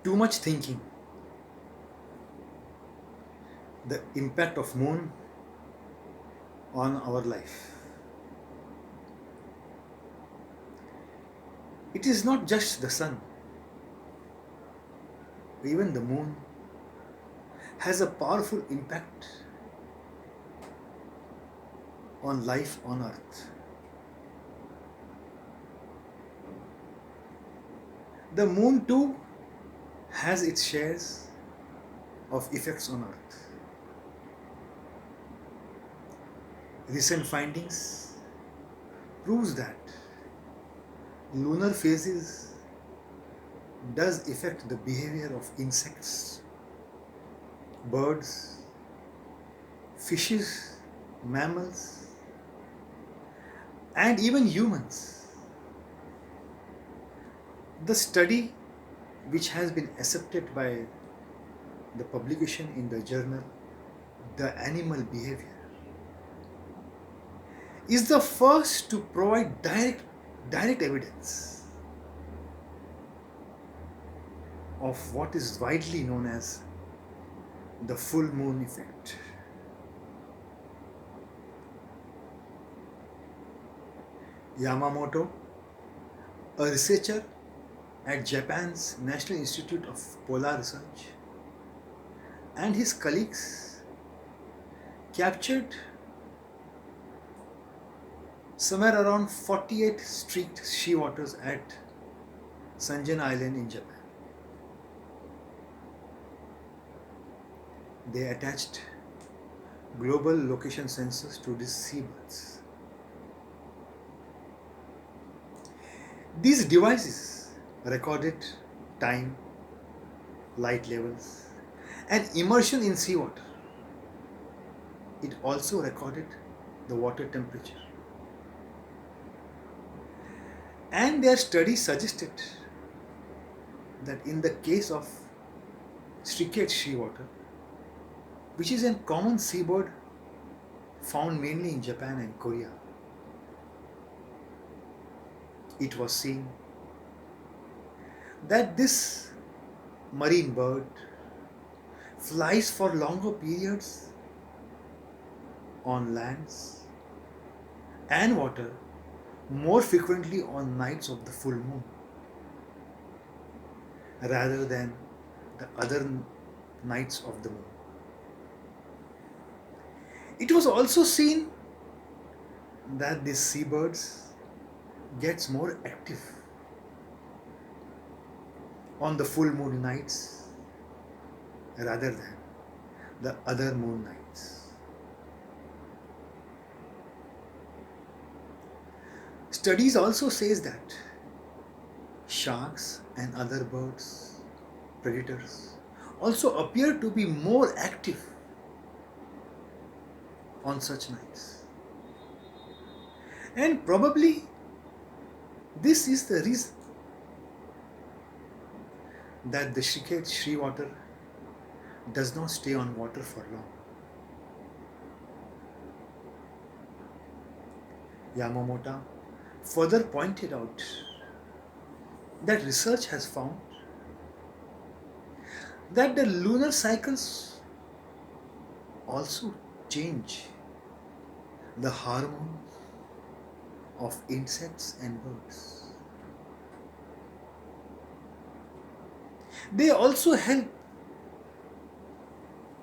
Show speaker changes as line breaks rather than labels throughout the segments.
too much thinking, the impact of moon on our life. It is not just the sun, even the moon has a powerful impact on life on earth. The moon too has its shares of effects on earth. Recent findings proves that lunar phases does affect the behavior of insects, birds, fishes, mammals, and even humans. The study, which has been accepted by the publication in the journal The Animal Behavior, is the first to provide direct evidence of what is widely known as the full moon effect. Yamamoto, a researcher at Japan's National Institute of Polar Research, and his colleagues captured somewhere around 48 streaked shearwaters at Sanjan Island in Japan. They attached global location sensors to these seabirds. These devices recorded time, light levels, and immersion in seawater. It also recorded the water temperature. And their study suggested that in the case of striate shearwater, which is a common seabird found mainly in Japan and Korea, it was seen that this marine bird flies for longer periods on lands and water more frequently on nights of the full moon rather than the other nights of the moon. It was also seen that these seabirds gets more active on the full moon nights rather than the other moon nights. Studies also says that sharks and other birds, predators, also appear to be more active on such nights. And probably this is the reason that the shearwater does not stay on water for long. Yamamoto further pointed out that research has found that the lunar cycles also change the hormones of insects and birds. They also help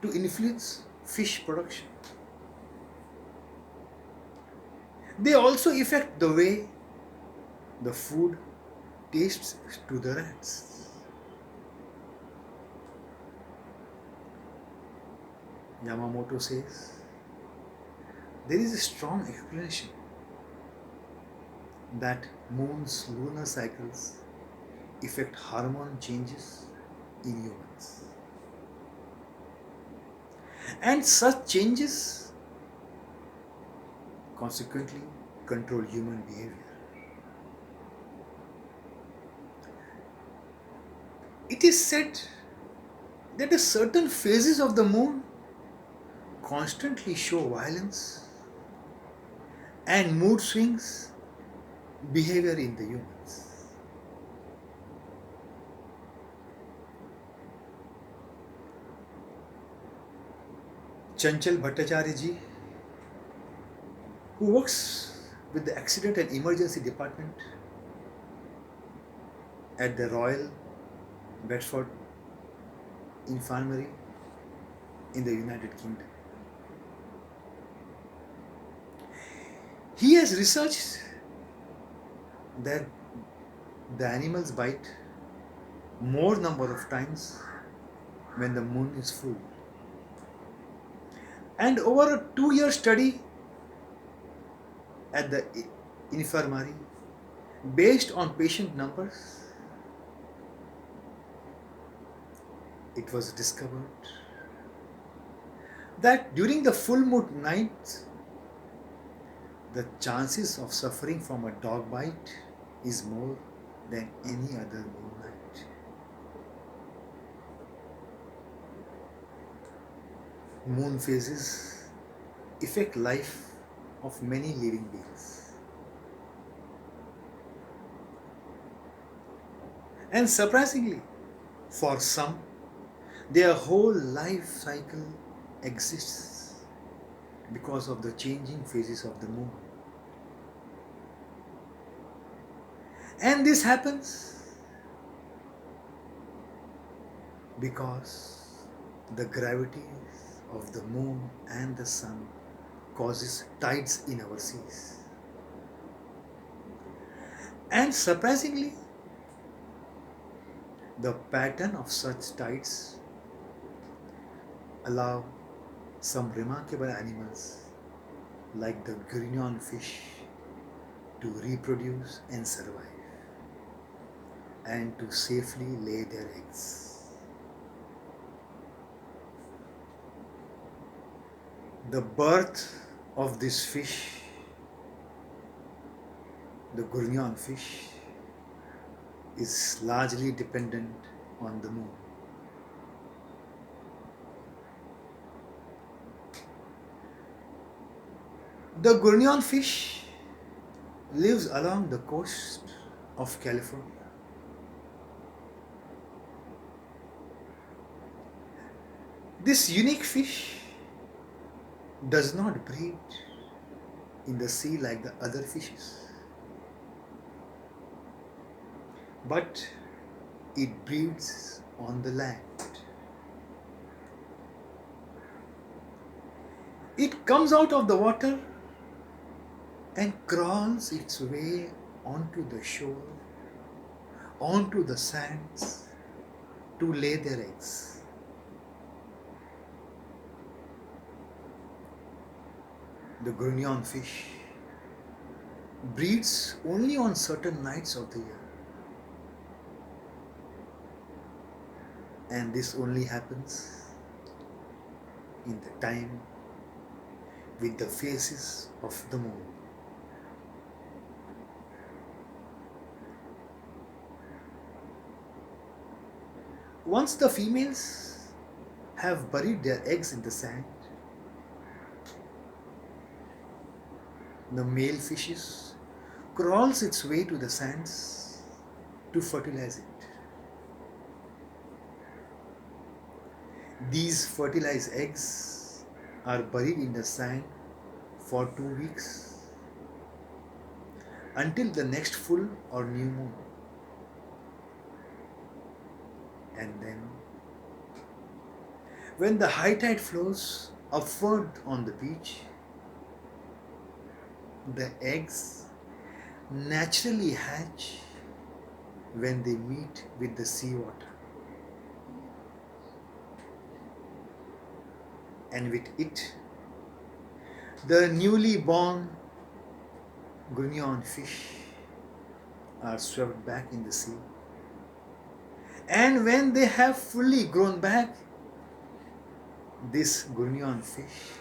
to influence fish production. They also affect the way the food tastes to the rats. Yamamoto says there is a strong explanation that moon's lunar cycles affect hormone changes in humans. And such changes consequently control human behavior. It is said that the certain phases of the moon constantly show violence and mood swings behavior in the humans. Chanchal Bhattacharya ji, who works with the Accident and Emergency Department at the Royal Bedford Infirmary in the United Kingdom. He has researched that the animals bite more number of times when the moon is full. And over a 2-year study at the infirmary, based on patient numbers, it was discovered that during the full moon night, the chances of suffering from a dog bite is more than any other moon night. Moon phases affect life of many living beings. And surprisingly, for some, their whole life cycle exists because of the changing phases of the moon. And this happens because the gravity of the moon and the sun causes tides in our seas. And surprisingly, the pattern of such tides allow some remarkable animals like the grignon fish to reproduce and survive and to safely lay their eggs. The birth of this fish, the grignon fish, is largely dependent on the moon. The grignon fish lives along the coast of California. This unique fish does not breed in the sea like the other fishes, but it breeds on the land. It comes out of the water and crawls its way onto the shore, onto the sands to lay their eggs. The grignon fish breeds only on certain nights of the year, and this only happens in the time with the phases of the moon. Once the females have buried their eggs in the sand, the male fishes crawls its way to the sands to fertilize it. These fertilized eggs are buried in the sand for 2 weeks until the next full or new moon. And then, when the high tide flows upward on the beach, the eggs naturally hatch when they meet with the seawater. And with it, the newly born grignon fish are swept back in the sea. And when they have fully grown back, this grignon fish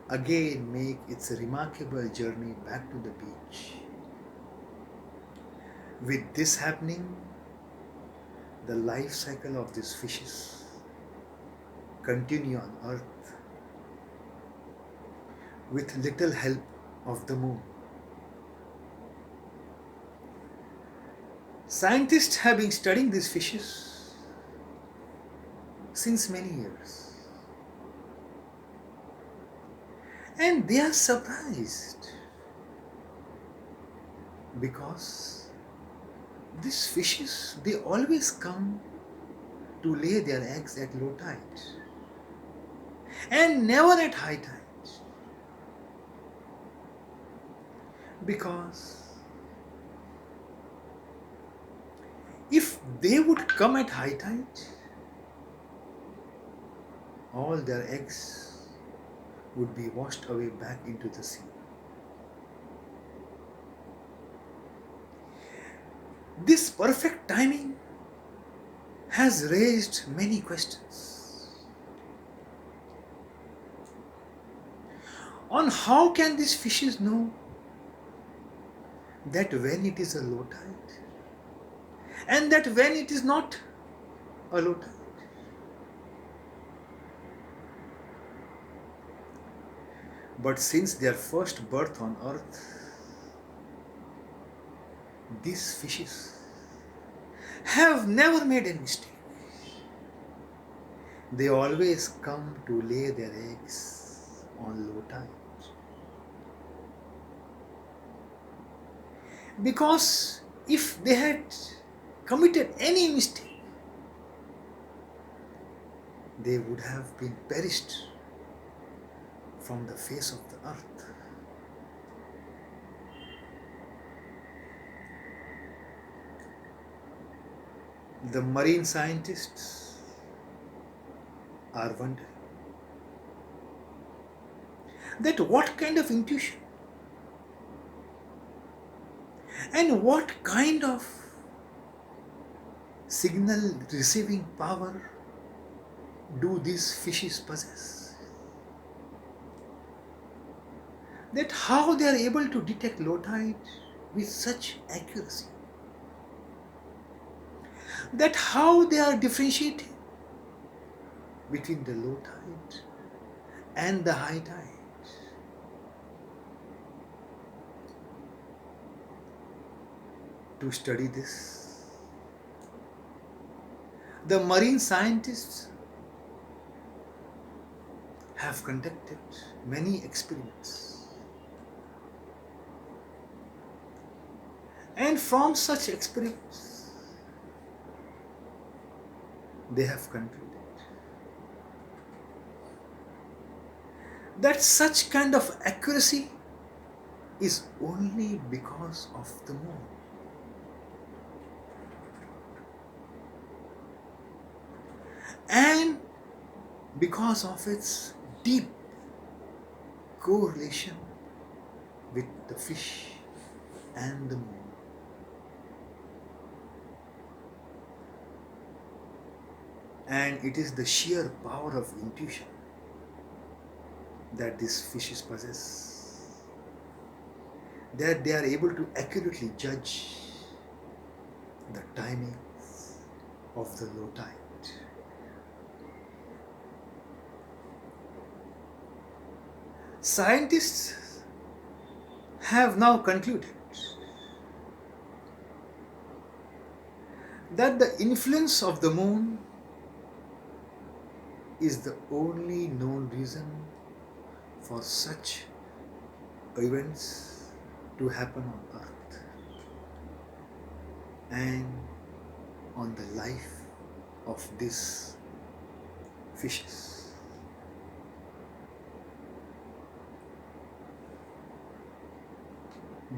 again make its remarkable journey back to the beach. With this happening, the life cycle of these fishes continue on Earth with little help of the moon. Scientists have been studying these fishes since many years. And they are surprised because these fishes, they always come to lay their eggs at low tide and never at high tide, because if they would come at high tide, all their eggs would be washed away back into the sea. This perfect timing has raised many questions on how can these fishes know that when it is a low tide and that when it is not a low tide. But since their first birth on earth, these fishes have never made a mistake. They always come to lay their eggs on low tide. Because if they had committed any mistake, they would have been perished from the face of the earth. The marine scientists are wondering that what kind of intuition and what kind of signal receiving power do these fishes possess? That how they are able to detect low tide with such accuracy? That how they are differentiating between the low tide and the high tide? To study this, the marine scientists have conducted many experiments, and from such experiments they have concluded that such kind of accuracy is only because of the moon. And because of its deep correlation with the fish and the moon. And it is the sheer power of intuition that these fishes possess, that they are able to accurately judge the timings of the low tide. Scientists have now concluded that the influence of the moon is the only known reason for such events to happen on earth and on the life of these fishes.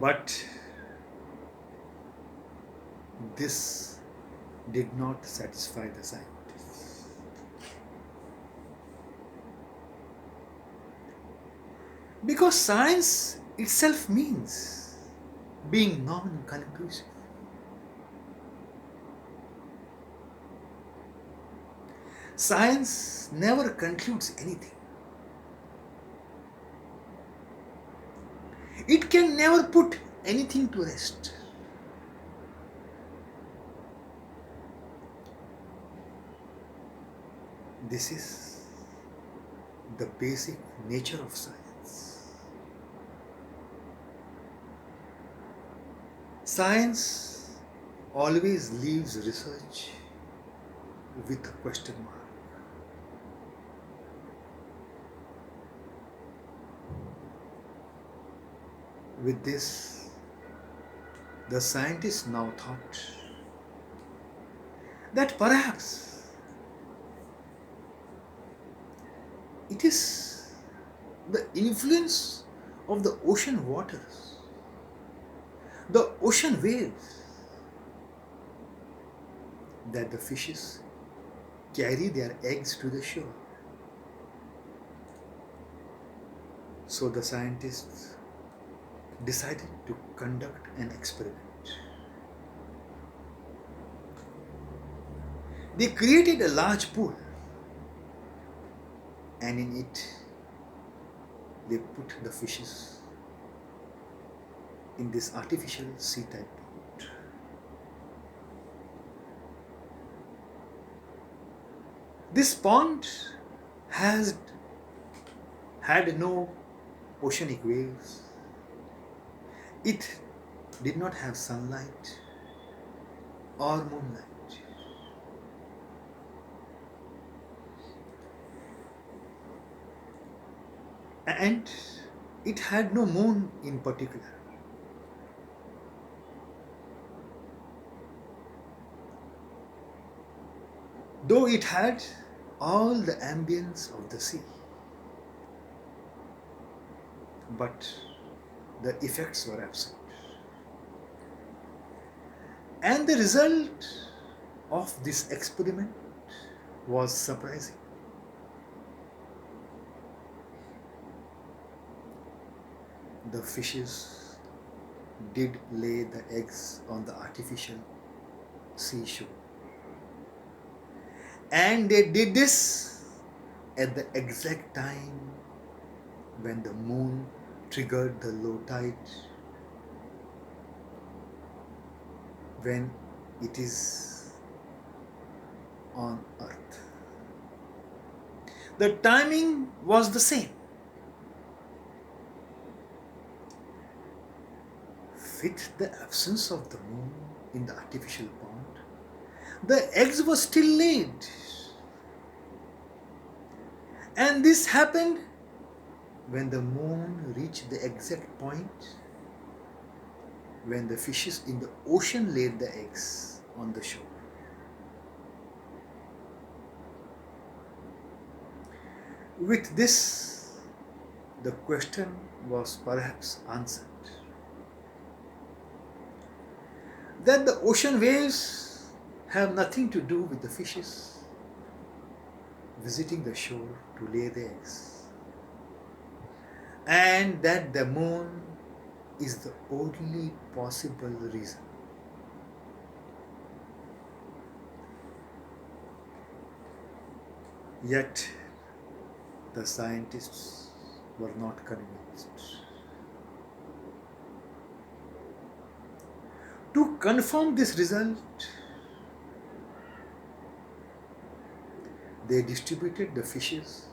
But this did not satisfy the scientists. Because science itself means being non-conclusive. Science never concludes anything. It can never put anything to rest. This is the basic nature of science. Science always leaves research with a question mark. With this, the scientists now thought that perhaps it is the influence of the ocean waters, the ocean waves, that the fishes carry their eggs to the shore. So the scientists decided to conduct an experiment. They created a large pool, and in it they put the fishes in this artificial sea type pond. This pond has had no oceanic waves. It did not have sunlight or moonlight. And it had no moon in particular. Though it had all the ambience of the sea, but the effects were absent. And the result of this experiment was surprising. The fishes did lay the eggs on the artificial seashore. And they did this at the exact time when the moon triggered the low tide, when it is on earth. The timing was the same. With the absence of the moon in the artificial pond, the eggs were still laid. And this happened when the moon reached the exact point when the fishes in the ocean laid the eggs on the shore. With this, the question was perhaps answered. That the ocean waves have nothing to do with the fishes visiting the shore to lay the eggs, and that the moon is the only possible reason. Yet the scientists were not convinced. To confirm this result, they distributed the fishes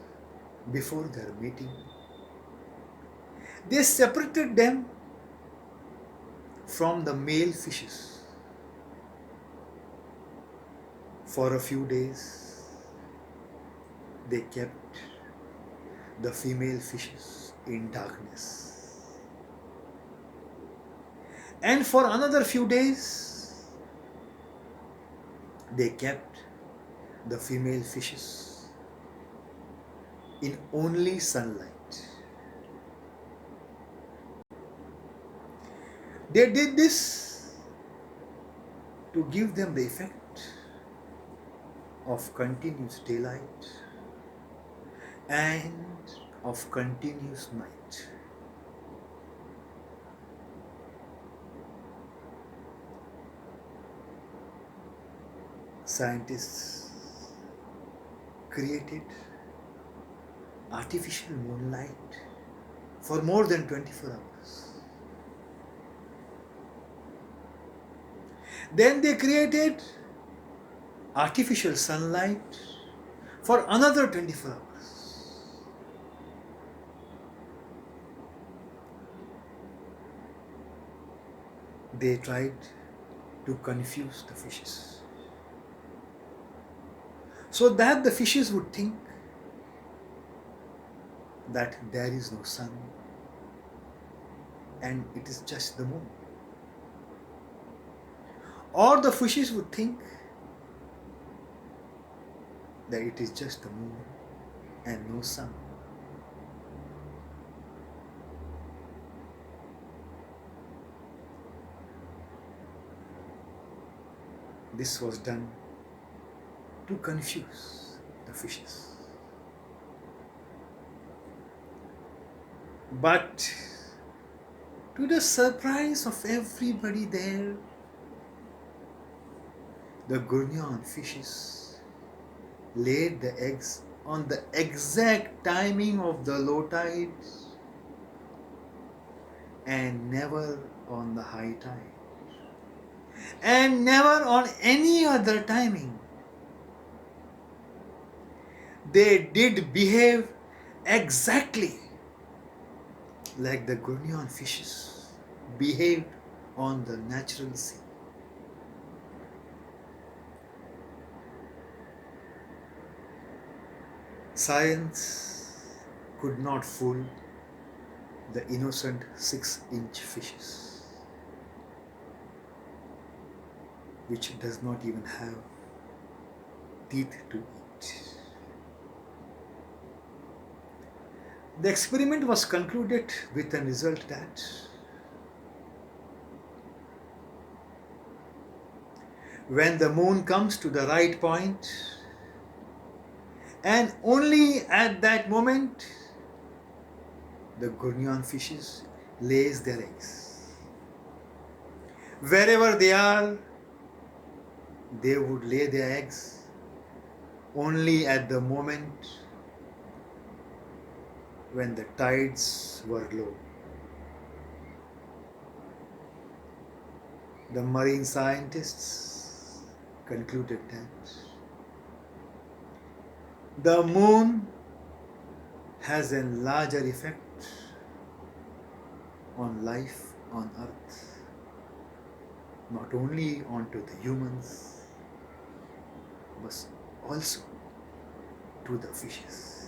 before their mating. They separated them from the male fishes for a few days. They kept the female fishes in darkness. And for another few days, they kept the female fishes in only sunlight. They did this to give them the effect of continuous daylight and of continuous night. Scientists created artificial moonlight for more than 24 hours. Then they created artificial sunlight for another 24 hours. They tried to confuse the fishes, so that the fishes would think that there is no sun, and it is just the moon. Or the fishes would think that it is just the moon and no sun. This was done to confuse the fishes. But to the surprise of everybody there, the Gurneon fishes laid the eggs on the exact timing of the low tides and never on the high tide and never on any other timing. They did behave exactly like the Gurneon fishes behaved on the natural sea. Science could not fool the innocent 6-inch fishes, which does not even have teeth to eat. The experiment was concluded with the result that when the moon comes to the right point, and only at that moment, the Gurneon fishes lays their eggs. Wherever they are, they would lay their eggs only at the moment when the tides were low. The marine scientists concluded that the moon has a larger effect on life on Earth, not only onto the humans, but also to the fishes.